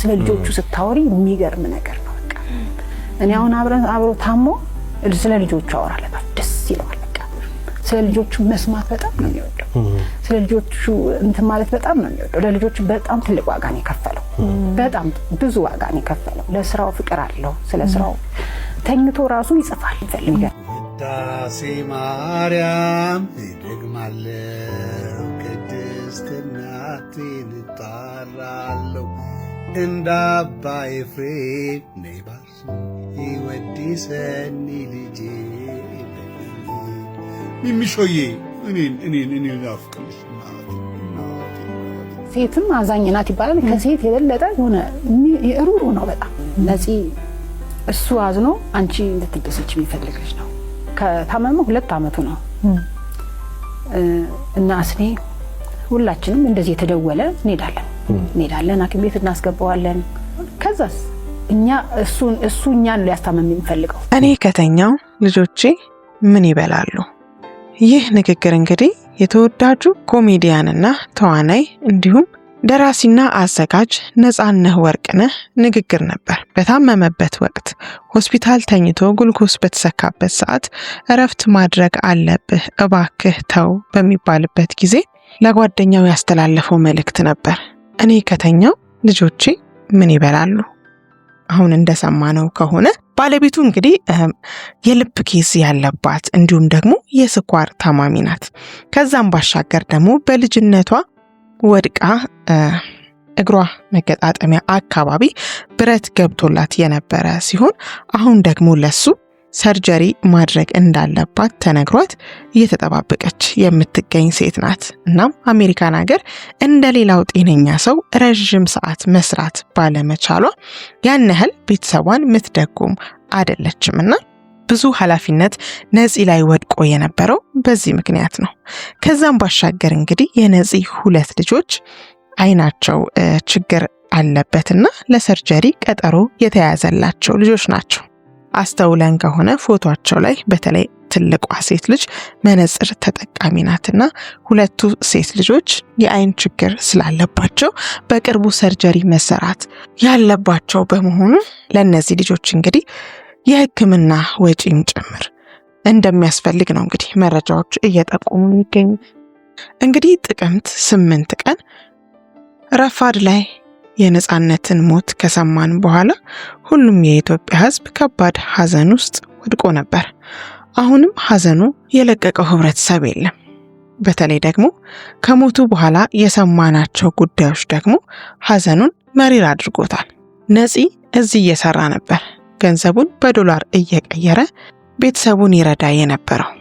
ስለ ልጆቹ ስታወሪ የሚገርም ነገር ነው። በቃ እኔ አሁን አብሮ ታሞ ስለ ልጆቹ አወራለታል፣ ደስ ይለዋል። በቃ ስለ ልጆቹ መስማት በጣም ነው የሚወደው። ስለ ልጆቹ እንትን ማለት በጣም ነው የሚወደው። ለልጆቹ በጣም ትልቅ ዋጋ ነው የከፈለው፣ በጣም ብዙ ዋጋ ነው የከፈለው። ለስራው ፍቅር አለው። ስለ ስራው ተኝቶ ራሱ ይጽፋል ይፈልጋል። ውዳሴ ማርያም እደግማለሁ፣ ቅድስት እናቴን እጠራለሁ፣ እንደ አባ ኤፍሬም ነይ ባርኪኝ ይወድሰኒ ልጄ ሚሚሾዬ እኔ ናፍቅልሽ። ሴትም አዛኝ ናት ይባላል። ከሴት የበለጠ ሆነ ሩሩ ነው በጣም ነፂ። እሱ አዝኖ አንቺ እንድትደሰች የሚፈልግሽ ነው። ከታመመ 2 አመቱ ነው እና አስኔ ሁላችንም እንደዚህ የተደወለ እንሄዳለን ሐኪም ቤት እናስገባዋለን። ከዛስ እሱ እኛን ሊያስታመም የሚፈልገው እኔ ከተኛው ልጆቼ ምን ይበላሉ? ይህ ንግግር እንግዲህ የተወዳጁ ኮሜዲያንና ተዋናይ እንዲሁም ደራሲና አዘጋጅ ነጻነህ ወርቅነህ ንግግር ነበር። በታመመበት ወቅት ሆስፒታል ተኝቶ ግሉኮስ በተሰካበት ሰዓት እረፍት ማድረግ አለብህ እባክህ ተው በሚባልበት ጊዜ ለጓደኛው ያስተላለፈው መልእክት ነበር። እኔ ከተኛው ልጆቼ ምን ይበላሉ? አሁን እንደሰማነው ከሆነ ባለቤቱ እንግዲህ የልብ ኬዝ ያለባት እንዲሁም ደግሞ የስኳር ታማሚ ናት። ከዛም ባሻገር ደግሞ በልጅነቷ ወድቃ እግሯ መገጣጠሚያ አካባቢ ብረት ገብቶላት የነበረ ሲሆን አሁን ደግሞ ለሱ ሰርጀሪ ማድረግ እንዳለባት ተነግሯት እየተጠባበቀች የምትገኝ ሴት ናት። እናም አሜሪካን ሀገር እንደሌላው ጤነኛ ሰው ረጅም ሰዓት መስራት ባለመቻሏ ያን ያህል ቤተሰቧን ምትደጉም አይደለችምና ብዙ ኃላፊነት ነፂ ላይ ወድቆ የነበረው በዚህ ምክንያት ነው። ከዛም ባሻገር እንግዲህ የነፂ 2 ልጆች አይናቸው ችግር አለበትና ለሰርጀሪ ቀጠሮ የተያዘላቸው ልጆች ናቸው። አስተውለን ከሆነ ፎቶአቸው ላይ በተለይ ትልቋ ሴት ልጅ መነጽር ተጠቃሚ ናትና 2 ሴት ልጆች የአይን ችግር ስላለባቸው በቅርቡ ሰርጀሪ መሰራት ያለባቸው በመሆኑ ለነዚህ ልጆች እንግዲህ የሕክምና ወጪም ጭምር እንደሚያስፈልግ ነው እንግዲህ መረጃዎች እየጠቆሙ ይገኛሉ። እንግዲህ ጥቅምት 8 ቀን ረፋድ ላይ የነጻነትን ሞት ከሰማን በኋላ ሁሉም የኢትዮጵያ ሕዝብ ከባድ ሐዘን ውስጥ ወድቆ ነበር። አሁንም ሐዘኑ የለቀቀው ህብረተሰብ የለም። በተለይ ደግሞ ከሞቱ በኋላ የሰማናቸው ጉዳዮች ደግሞ ሐዘኑን መሪር አድርጎታል። ነፂ እዚህ እየሰራ ነበር ገንዘቡን በዶላር እየቀየረ ቤተሰቡን ይረዳ የነበረው።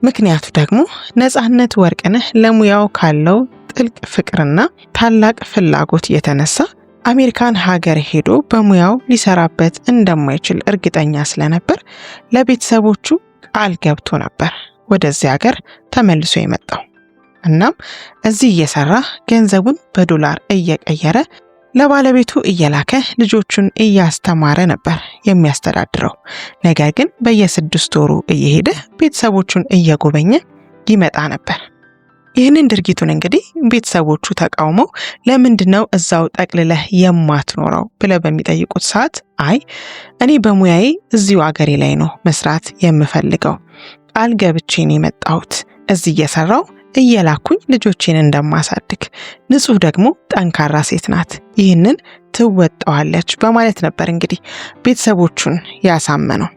ምክንያቱ ደግሞ ነጻነት ወርቅነህ ለሙያው ካለው ጥልቅ ፍቅርና ታላቅ ፍላጎት የተነሳ አሜሪካን ሀገር ሄዶ በሙያው ሊሰራበት እንደማይችል እርግጠኛ ስለነበር ለቤተሰቦቹ ቃል ገብቶ ነበር ወደዚህ ሀገር ተመልሶ የመጣው። እናም እዚህ እየሰራ ገንዘቡን በዶላር እየቀየረ ለባለቤቱ እየላከ ልጆቹን እያስተማረ ነበር የሚያስተዳድረው። ነገር ግን በየ6 ወሩ እየሄደ ቤተሰቦቹን እየጎበኘ ይመጣ ነበር። ይህንን ድርጊቱን እንግዲህ ቤተሰቦቹ ተቃውመው ለምንድነው እዛው ጠቅልለህ የማትኖረው ብለው በሚጠይቁት ሰዓት አይ እኔ በሙያዬ እዚሁ አገሬ ላይ ነው መስራት የምፈልገው፣ ቃል ገብቼ ነው የመጣሁት፣ እዚህ እየሰራው እየላኩኝ ልጆቼን እንደማሳድግ፣ ንጹህ ደግሞ ጠንካራ ሴት ናት፣ ይህንን ትወጣዋለች በማለት ነበር እንግዲህ ቤተሰቦቹን ያሳመነው።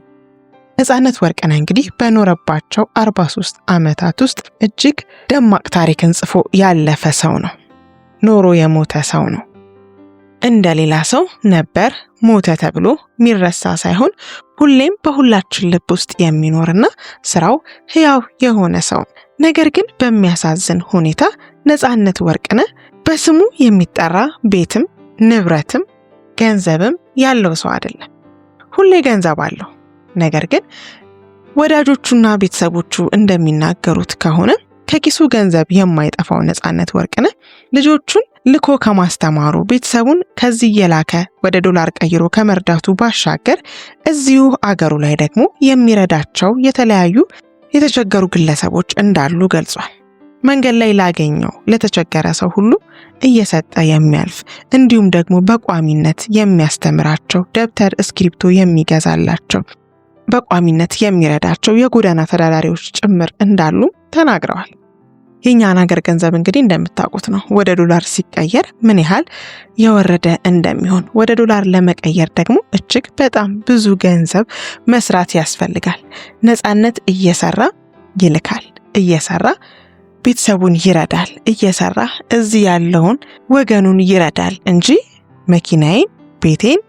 ነጻነት ወርቅነህ እንግዲህ በኖረባቸው 43 ዓመታት ውስጥ እጅግ ደማቅ ታሪክን ጽፎ ያለፈ ሰው ነው። ኖሮ የሞተ ሰው ነው። እንደሌላ ሰው ነበር ሞተ ተብሎ የሚረሳ ሳይሆን ሁሌም በሁላችን ልብ ውስጥ የሚኖርና ስራው ህያው የሆነ ሰው። ነገር ግን በሚያሳዝን ሁኔታ ነጻነት ወርቅነህ በስሙ የሚጠራ ቤትም ንብረትም ገንዘብም ያለው ሰው አይደለም። ሁሌ ገንዘብ አለው። ነገር ግን ወዳጆቹና ቤተሰቦቹ እንደሚናገሩት ከሆነ ከኪሱ ገንዘብ የማይጠፋው ነጻነት ወርቅነህ ልጆቹን ልኮ ከማስተማሩ ቤተሰቡን ከዚህ የላከ ወደ ዶላር ቀይሮ ከመርዳቱ ባሻገር እዚሁ አገሩ ላይ ደግሞ የሚረዳቸው የተለያዩ የተቸገሩ ግለሰቦች እንዳሉ ገልጿል። መንገድ ላይ ላገኘው ለተቸገረ ሰው ሁሉ እየሰጠ የሚያልፍ እንዲሁም ደግሞ በቋሚነት የሚያስተምራቸው ደብተር እስክሪፕቶ የሚገዛላቸው በቋሚነት የሚረዳቸው የጎዳና ተዳዳሪዎች ጭምር እንዳሉ ተናግረዋል። የኛን ሀገር ገንዘብ እንግዲህ እንደምታውቁት ነው ወደ ዶላር ሲቀየር ምን ያህል የወረደ እንደሚሆን። ወደ ዶላር ለመቀየር ደግሞ እጅግ በጣም ብዙ ገንዘብ መስራት ያስፈልጋል። ነፃነት እየሰራ ይልካል፣ እየሰራ ቤተሰቡን ይረዳል፣ እየሰራ እዚህ ያለውን ወገኑን ይረዳል እንጂ መኪናዬን፣ ቤቴን፣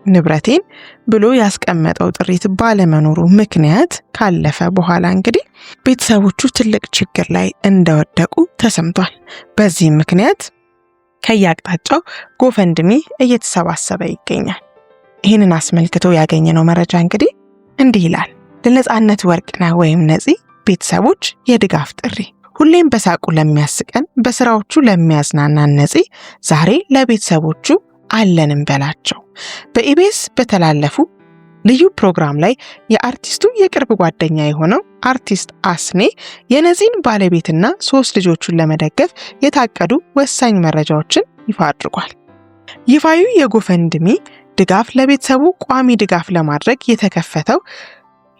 ንብረቴን ብሎ ያስቀመጠው ጥሪት ባለመኖሩ ምክንያት ካለፈ በኋላ እንግዲህ ቤተሰቦቹ ትልቅ ችግር ላይ እንደወደቁ ተሰምቷል። በዚህ ምክንያት ከያቅጣጫው ጎፈንድሚ እየተሰባሰበ ይገኛል። ይህንን አስመልክቶ ያገኘነው መረጃ እንግዲህ እንዲህ ይላል። ለነፃነት ወርቅነህ ወይም ነፂ ቤተሰቦች የድጋፍ ጥሪ። ሁሌም በሳቁ ለሚያስቀን በስራዎቹ ለሚያዝናናን ነፂ ዛሬ ለቤተሰቦቹ አለንም በላቸው። በኢቢኤስ በተላለፉ ልዩ ፕሮግራም ላይ የአርቲስቱ የቅርብ ጓደኛ የሆነው አርቲስት አስኔ የነፂን ባለቤትና 3 ልጆቹን ለመደገፍ የታቀዱ ወሳኝ መረጃዎችን ይፋ አድርጓል። ይፋዩ የጎፈንድሚ ድጋፍ ለቤተሰቡ ቋሚ ድጋፍ ለማድረግ የተከፈተው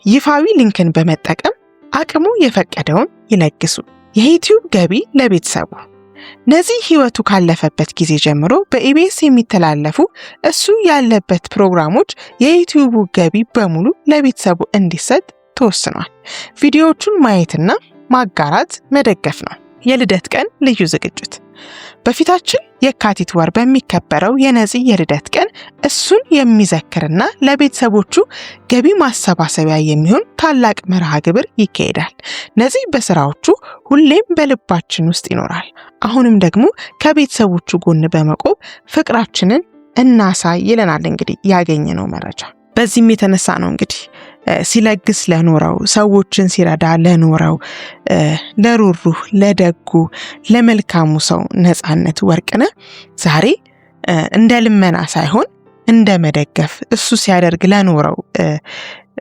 ይፋዊ ሊንክን በመጠቀም አቅሙ የፈቀደውን ይለግሱ። የዩቲዩብ ገቢ ለቤተሰቡ። ነፂ ህይወቱ ካለፈበት ጊዜ ጀምሮ በኢቢኤስ የሚተላለፉ እሱ ያለበት ፕሮግራሞች የዩቲዩብ ገቢ በሙሉ ለቤተሰቡ እንዲሰጥ ተወስኗል። ቪዲዮዎቹን ማየትና ማጋራት መደገፍ ነው። የልደት ቀን ልዩ ዝግጅት። በፊታችን የካቲት ወር በሚከበረው የነፂ የልደት ቀን እሱን የሚዘክርና ለቤተሰቦቹ ገቢ ማሰባሰቢያ የሚሆን ታላቅ መርሃ ግብር ይካሄዳል። ነፂ በስራዎቹ ሁሌም በልባችን ውስጥ ይኖራል። አሁንም ደግሞ ከቤተሰቦቹ ጎን በመቆም ፍቅራችንን እናሳይ ይለናል እንግዲህ ያገኘነው መረጃ። በዚህም የተነሳ ነው እንግዲህ ሲለግስ ለኖረው ሰዎችን ሲረዳ ለኖረው ለሩሩህ ለደጉ ለመልካሙ ሰው ነፃነት ወርቅነህ ዛሬ እንደ ልመና ሳይሆን እንደ መደገፍ እሱ ሲያደርግ ለኖረው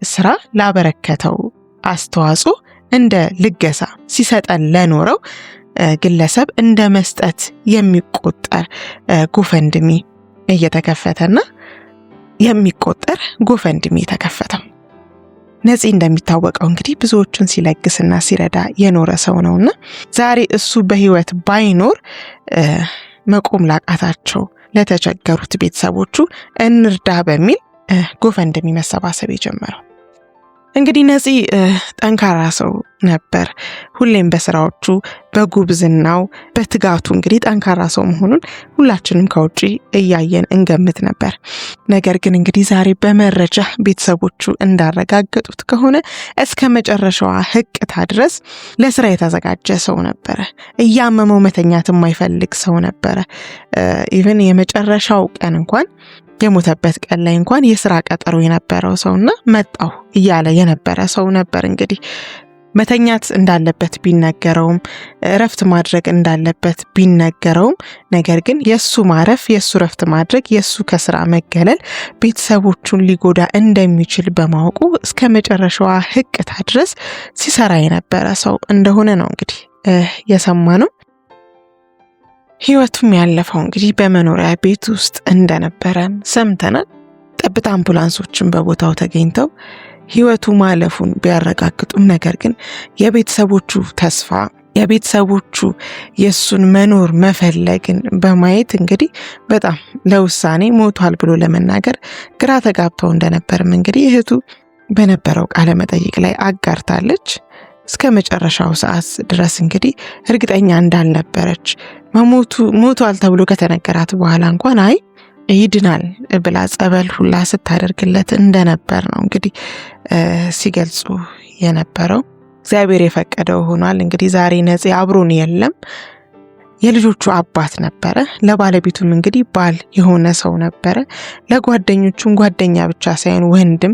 ስራ ላበረከተው አስተዋጽኦ እንደ ልገሳ ሲሰጠን ለኖረው ግለሰብ እንደ መስጠት የሚቆጠር ጎፈንድሚ እየተከፈተና የሚቆጠር ጎፈንድሚ ተከፈተው። ነፂ እንደሚታወቀው እንግዲህ ብዙዎችን ሲለግስና ሲረዳ የኖረ ሰው ነውና ዛሬ እሱ በህይወት ባይኖር መቆም ላቃታቸው ለተቸገሩት ቤተሰቦቹ እንርዳ በሚል ጎፈንድሚ መሰባሰብ የጀመረው። እንግዲህ ነፂ ጠንካራ ሰው ነበር። ሁሌም በስራዎቹ በጉብዝናው በትጋቱ እንግዲህ ጠንካራ ሰው መሆኑን ሁላችንም ከውጪ እያየን እንገምት ነበር። ነገር ግን እንግዲህ ዛሬ በመረጃ ቤተሰቦቹ እንዳረጋገጡት ከሆነ እስከ መጨረሻዋ ህቅታ ድረስ ለስራ የተዘጋጀ ሰው ነበረ። እያመመው መተኛት የማይፈልግ ሰው ነበረ። ኢቭን የመጨረሻው ቀን እንኳን የሞተበት ቀን ላይ እንኳን የስራ ቀጠሮ የነበረው ሰውና መጣው እያለ የነበረ ሰው ነበር። እንግዲህ መተኛት እንዳለበት ቢነገረውም እረፍት ማድረግ እንዳለበት ቢነገረውም ነገር ግን የሱ ማረፍ የሱ እረፍት ማድረግ የሱ ከስራ መገለል ቤተሰቦቹን ሊጎዳ እንደሚችል በማወቁ እስከ መጨረሻዋ ህቅታ ድረስ ሲሰራ የነበረ ሰው እንደሆነ ነው እንግዲህ የሰማነው። ህይወቱም ያለፈው እንግዲህ በመኖሪያ ቤት ውስጥ እንደነበረ ሰምተናል። ጠብታ አምቡላንሶችን በቦታው ተገኝተው ህይወቱ ማለፉን ቢያረጋግጡም ነገር ግን የቤተሰቦቹ ተስፋ የቤተሰቦቹ የሱን መኖር መፈለግን በማየት እንግዲህ በጣም ለውሳኔ ሞቷል ብሎ ለመናገር ግራ ተጋብተው እንደነበርም እንግዲህ እህቱ በነበረው ቃለ መጠይቅ ላይ አጋርታለች። እስከ መጨረሻው ሰዓት ድረስ እንግዲህ እርግጠኛ እንዳልነበረች ሞቷል ተብሎ ከተነገራት በኋላ እንኳን አይ ይድናል ብላ ጸበል ሁላ ስታደርግለት እንደነበር ነው እንግዲህ ሲገልጹ የነበረው። እግዚአብሔር የፈቀደው ሆኗል። እንግዲህ ዛሬ ነፂ አብሮን የለም። የልጆቹ አባት ነበረ። ለባለቤቱም እንግዲህ ባል የሆነ ሰው ነበረ። ለጓደኞቹም ጓደኛ ብቻ ሳይሆን ወንድም፣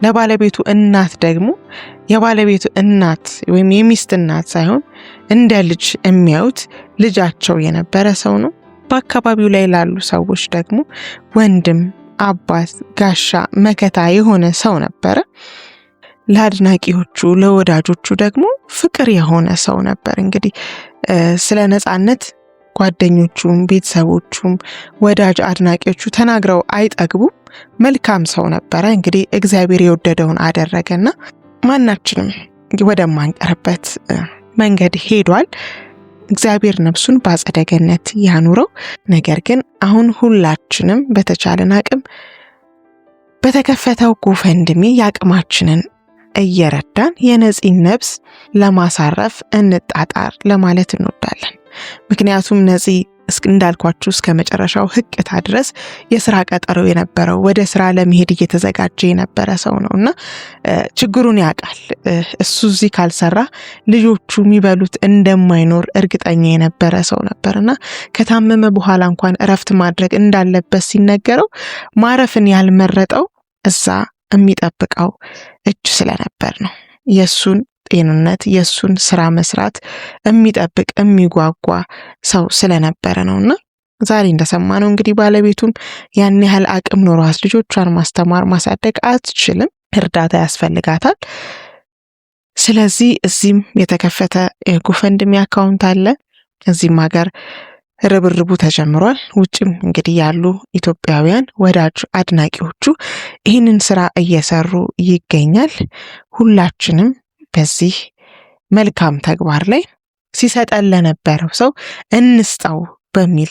ለባለቤቱ እናት ደግሞ የባለቤቱ እናት ወይም የሚስት እናት ሳይሆን እንደ ልጅ የሚያዩት ልጃቸው የነበረ ሰው ነው። በአካባቢው ላይ ላሉ ሰዎች ደግሞ ወንድም፣ አባት፣ ጋሻ፣ መከታ የሆነ ሰው ነበረ። ለአድናቂዎቹ ለወዳጆቹ ደግሞ ፍቅር የሆነ ሰው ነበር። እንግዲህ ስለ ነፃነት ጓደኞቹም ቤተሰቦቹም ወዳጅ አድናቂዎቹ ተናግረው አይጠግቡም። መልካም ሰው ነበረ። እንግዲህ እግዚአብሔር የወደደውን አደረገና ማናችንም ወደማንቀርበት መንገድ ሄዷል። እግዚአብሔር ነፍሱን በአጸደ ገነት ያኑረው። ነገር ግን አሁን ሁላችንም በተቻለን አቅም በተከፈተው ጎፈንድሚ የአቅማችንን እየረዳን የነፂን ነፍስ ለማሳረፍ እንጣጣር ለማለት እንወዳለን። ምክንያቱም ነፂ እንዳልኳችሁ እስከ መጨረሻው ህቅታ ድረስ የስራ ቀጠሮ የነበረው ወደ ስራ ለመሄድ እየተዘጋጀ የነበረ ሰው ነውና ችግሩን ያውቃል። እሱ እዚህ ካልሰራ ልጆቹ የሚበሉት እንደማይኖር እርግጠኛ የነበረ ሰው ነበርና ከታመመ በኋላ እንኳን እረፍት ማድረግ እንዳለበት ሲነገረው ማረፍን ያልመረጠው እዛ የሚጠብቀው እጅ ስለነበር ነው። የሱን ጤንነት የሱን ስራ መስራት የሚጠብቅ የሚጓጓ ሰው ስለነበረ ነውና ዛሬ እንደሰማነው እንግዲህ ባለቤቱም ያን ያህል አቅም ኖሯት ልጆቿን ማስተማር ማሳደግ አትችልም፣ እርዳታ ያስፈልጋታል። ስለዚህ እዚህም የተከፈተ የጎፈንድሚ አካውንት አለ። እዚህም ሀገር ርብርቡ ተጀምሯል። ውጭም እንግዲህ ያሉ ኢትዮጵያውያን ወዳጅ አድናቂዎቹ ይህንን ስራ እየሰሩ ይገኛል። ሁላችንም በዚህ መልካም ተግባር ላይ ሲሰጠን ለነበረው ሰው እንስጠው በሚል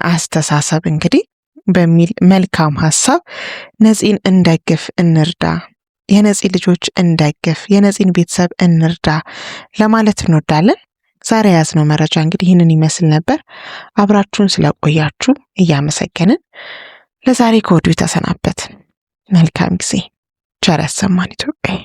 አስተሳሰብ እንግዲህ በሚል መልካም ሐሳብ ነፂን እንደግፍ፣ እንርዳ፣ የነፂ ልጆች እንደግፍ፣ የነፂን ቤተሰብ እንርዳ ለማለት እንወዳለን። ዛሬ ያዝነው መረጃ እንግዲህ ይህንን ይመስል ነበር። አብራችሁን ስለቆያችሁ እያመሰገንን ለዛሬ ከወዲሁ ተሰናበትን። መልካም ጊዜ። ቸር ያሰማን ኢትዮጵያ።